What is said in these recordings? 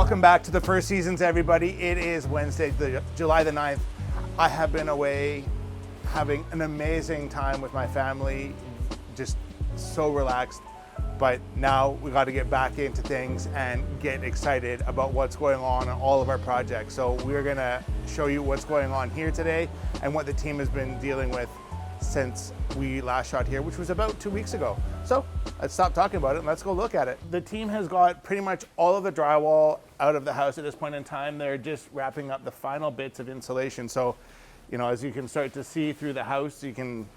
Welcome back to the First Seasons, everybody. It is Wednesday, July the 9th. I have been away having an amazing time with my family, just so relaxed. But now we got to get back into things and get excited about what's going on all of our projects. So we're going to show you what's going on here today and what the team has been dealing with since we last shot here, which was about 2 weeks ago. So let's stop talking about it and let's go look at it. The team has got pretty much all of the drywall out of the house at this point in time. They're just wrapping up the final bits of insulation. So, you know, as you can start to see through the house, you can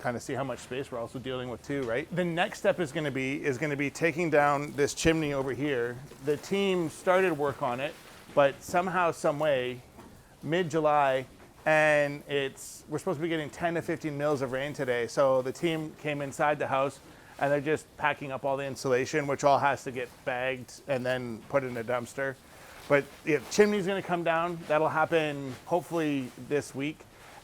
kind of see how much space we're also dealing with too, right? The next step is going to be taking down this chimney over here. The team started work on it, but somehow, some way, mid-July, and we're supposed to be getting 10 to 15 mils of rain today. So the team came inside the house and they're just packing up all the insulation, which all has to get bagged and then put in a dumpster. But the chimney's gonna come down. That'll happen hopefully this week.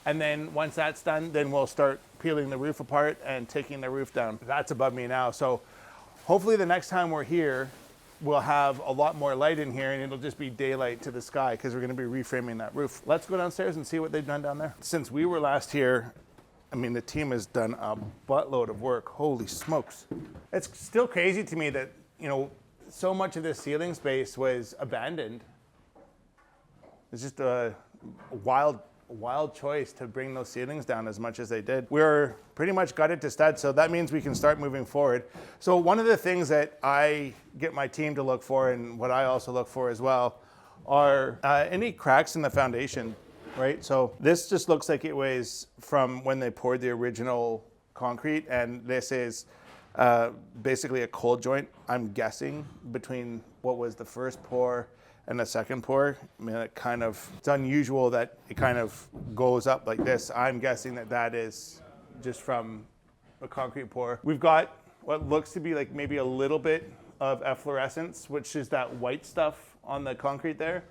And then once that's done, then we'll start peeling the roof apart and taking the roof down. That's above me now. So hopefully the next time we're here, we'll have a lot more light in here and it'll just be daylight to the sky because we're going to be reframing that roof. Let's go downstairs and see what they've done down there. Since we were last here, I mean, the team has done a buttload of work. Holy smokes. It's still crazy to me that, you know, so much of this ceiling space was abandoned. It's just a wild choice to bring those ceilings down as much as they did. We're pretty much gutted to stud, so that means we can start moving forward. So one of the things that I get my team to look for, and what I also look for as well, are any cracks in the foundation, right? So this just looks like it was from when they poured the original concrete, and this is basically a cold joint, I'm guessing, between what was the first pour and the second pour. I mean, it's unusual that it kind of goes up like this. I'm guessing that is just from a concrete pour. We've got what looks to be like maybe a little bit of efflorescence, which is that white stuff on the concrete there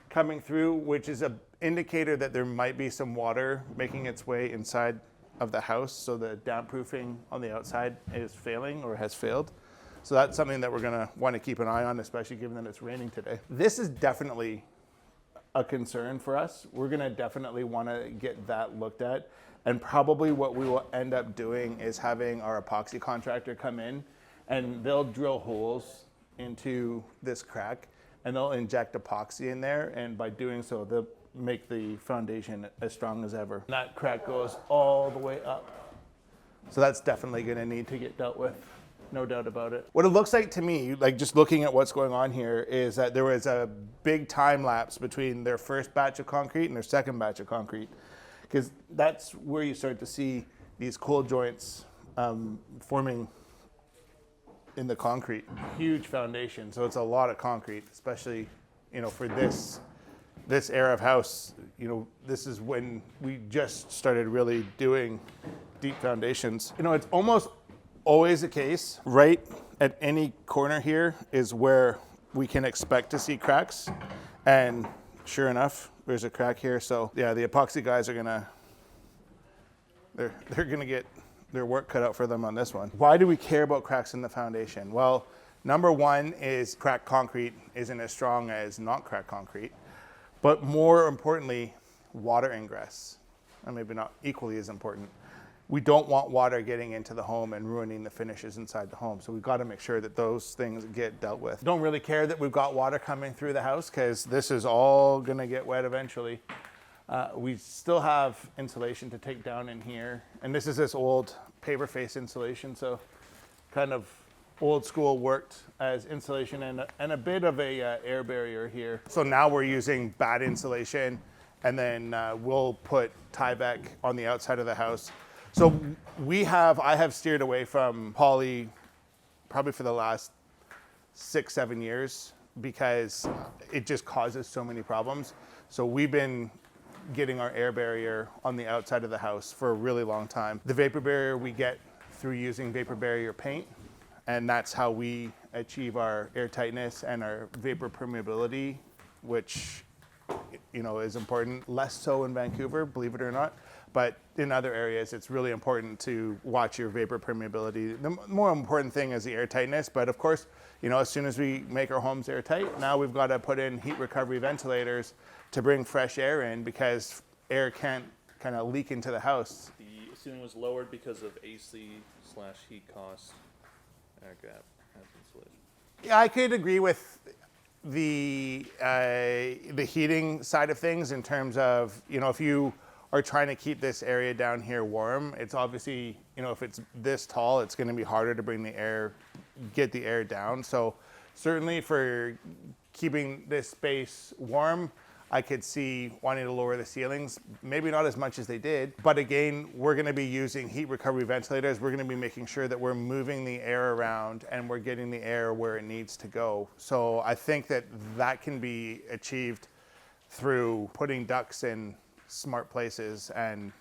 coming through, which is an indicator that there might be some water making its way inside of the house. So the damp proofing on the outside is failing or has failed. So that's something that we're gonna want to keep an eye on, especially given that it's raining today. This is definitely a concern for us. We're gonna definitely want to get that looked at. And probably what we will end up doing is having our epoxy contractor come in and they'll drill holes into this crack and they'll inject epoxy in there. And by doing so, they'll make the foundation as strong as ever. That crack goes all the way up. So that's definitely gonna need to get dealt with. No doubt about it. What it looks like to me, like just looking at what's going on here, is that there was a big time lapse between their first batch of concrete and their second batch of concrete. Because that's where you start to see these cold joints forming in the concrete. Huge foundation, so it's a lot of concrete, especially, you know, for this era of house. You know, this is when we just started really doing deep foundations. You know, it's almost always the case, right at any corner here is where we can expect to see cracks. And sure enough, there's a crack here. So yeah, the epoxy guys are they're gonna get their work cut out for them on this one. Why do we care about cracks in the foundation? Well, number one is cracked concrete isn't as strong as not cracked concrete, but more importantly, water ingress, and maybe not equally as important. We don't want water getting into the home and ruining the finishes inside the home. So we've got to make sure that those things get dealt with. Don't really care that we've got water coming through the house because this is all going to get wet eventually. We still have insulation to take down in here. And this is this old paper face insulation. So kind of old school, worked as insulation and a bit of a air barrier here. So now we're using bad insulation, and then we'll put Tyvek on the outside of the house. So I have steered away from poly probably for the last 6-7 years because it just causes so many problems. So we've been getting our air barrier on the outside of the house for a really long time. The vapor barrier we get through using vapor barrier paint, and that's how we achieve our air tightness and our vapor permeability, which, you know, is important. Less so in Vancouver, believe it or not. But in other areas, it's really important to watch your vapor permeability. The more important thing is the air tightness. But of course, as soon as we make our homes airtight, now we've got to put in heat recovery ventilators to bring fresh air in, because air can't kind of leak into the house. The ceiling was lowered because of AC/heat costs. Air gap has insulation. Yeah, I could agree with the heating side of things in terms of, if you are trying to keep this area down here warm, it's obviously, if it's this tall, it's going to be harder to get the air down. So certainly for keeping this space warm, I could see wanting to lower the ceilings, maybe not as much as they did. But again, we're going to be using heat recovery ventilators. We're going to be making sure that we're moving the air around and we're getting the air where it needs to go. So I think that can be achieved through putting ducts in smart places and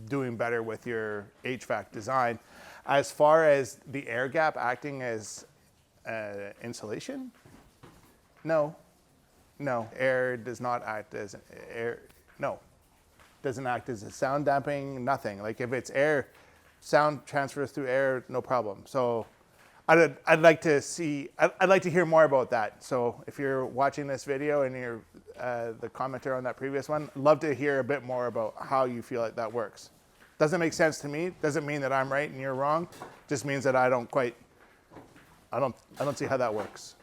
doing better with your HVAC design. As far as the air gap acting as insulation, no, air does not act as air. No, doesn't act as a sound damping, nothing. Like if it's air, sound transfers through air, no problem. So I'd like to hear more about that. So if you're watching this video and you're the commenter on that previous one, I'd love to hear a bit more about how you feel like that works. Doesn't make sense to me. Doesn't mean that I'm right and you're wrong. Just means that I don't see how that works.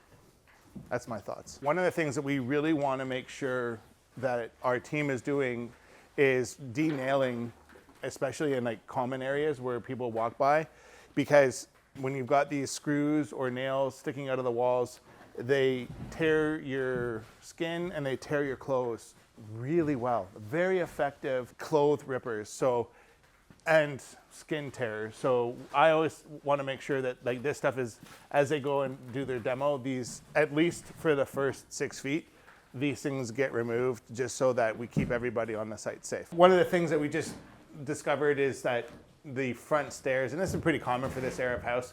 That's my thoughts. One of the things that we really want to make sure that our team is doing is denailing, especially in like common areas where people walk by, because when you've got these screws or nails sticking out of the walls, they tear your skin and they tear your clothes really well. Very effective clothes rippers. And skin tears. So I always want to make sure that like this stuff is, as they go and do their demo, these, at least for the first 6 feet, these things get removed just so that we keep everybody on the site safe. One of the things that we just discovered is that the front stairs, and this is pretty common for this area of house,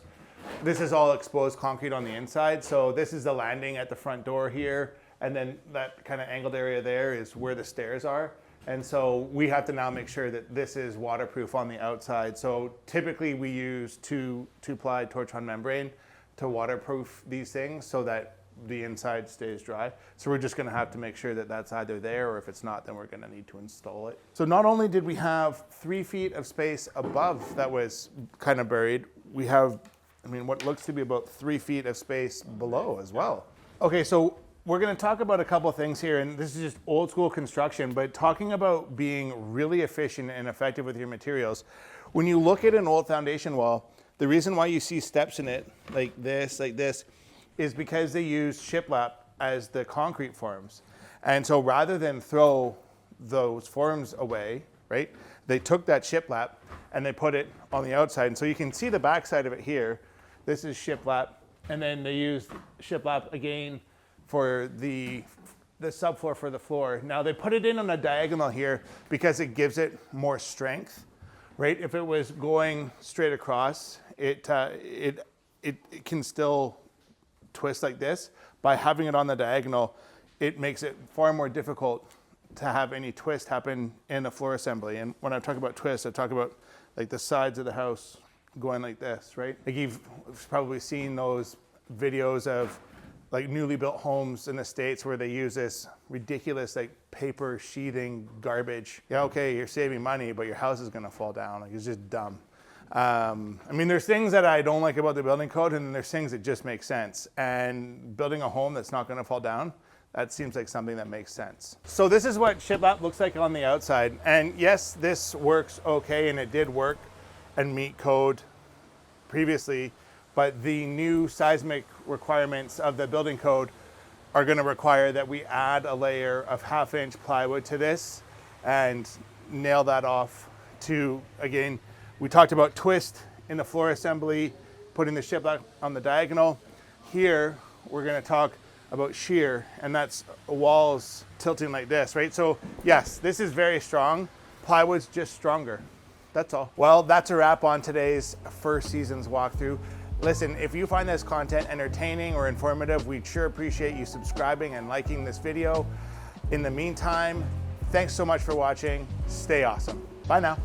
this is all exposed concrete on the inside. So this is the landing at the front door here. And then that kind of angled area there is where the stairs are. And so we have to now make sure that this is waterproof on the outside. So typically we use two-ply torch-on membrane to waterproof these things so that the inside stays dry. So we're just gonna have to make sure that that's either there, or if it's not, then we're gonna need to install it. So not only did we have 3 feet of space above that was kind of buried, we have, what looks to be about 3 feet of space below as well. Okay, so we're going to talk about a couple of things here, and this is just old school construction, but talking about being really efficient and effective with your materials. When you look at an old foundation wall, the reason why you see steps in it like this, is because they use shiplap as the concrete forms. And so rather than throw those forms away, right, they took that shiplap and they put it on the outside. And so you can see the back side of it here. This is shiplap, and then they use shiplap again for the subfloor for the floor. Now they put it in on a diagonal here because it gives it more strength, right? If it was going straight across, it can still twist like this. By having it on the diagonal, it makes it far more difficult to have any twist happen in the floor assembly. And when I talk about twist, I talk about like the sides of the house going like this, right? Like you've probably seen those videos of like newly built homes in the States where they use this ridiculous like paper sheathing garbage. Yeah, okay, you're saving money, but your house is gonna fall down. Like it's just dumb. There's things that I don't like about the building code, and there's things that just make sense. And building a home that's not gonna fall down, that seems like something that makes sense. So this is what shiplap looks like on the outside. And yes, this works okay, and it did work and meet code previously, but the new seismic requirements of the building code are going to require that we add a layer of 1/2-inch plywood to this and nail that off to, again, we talked about twist in the floor assembly, putting the shiplap on the diagonal. Here, we're going to talk about shear, and that's walls tilting like this, right? So yes, this is very strong. Plywood's just stronger. That's all. Well, that's a wrap on today's first season's walkthrough. Listen, if you find this content entertaining or informative, we'd sure appreciate you subscribing and liking this video. In the meantime, Thanks so much for watching. Stay awesome. Bye now.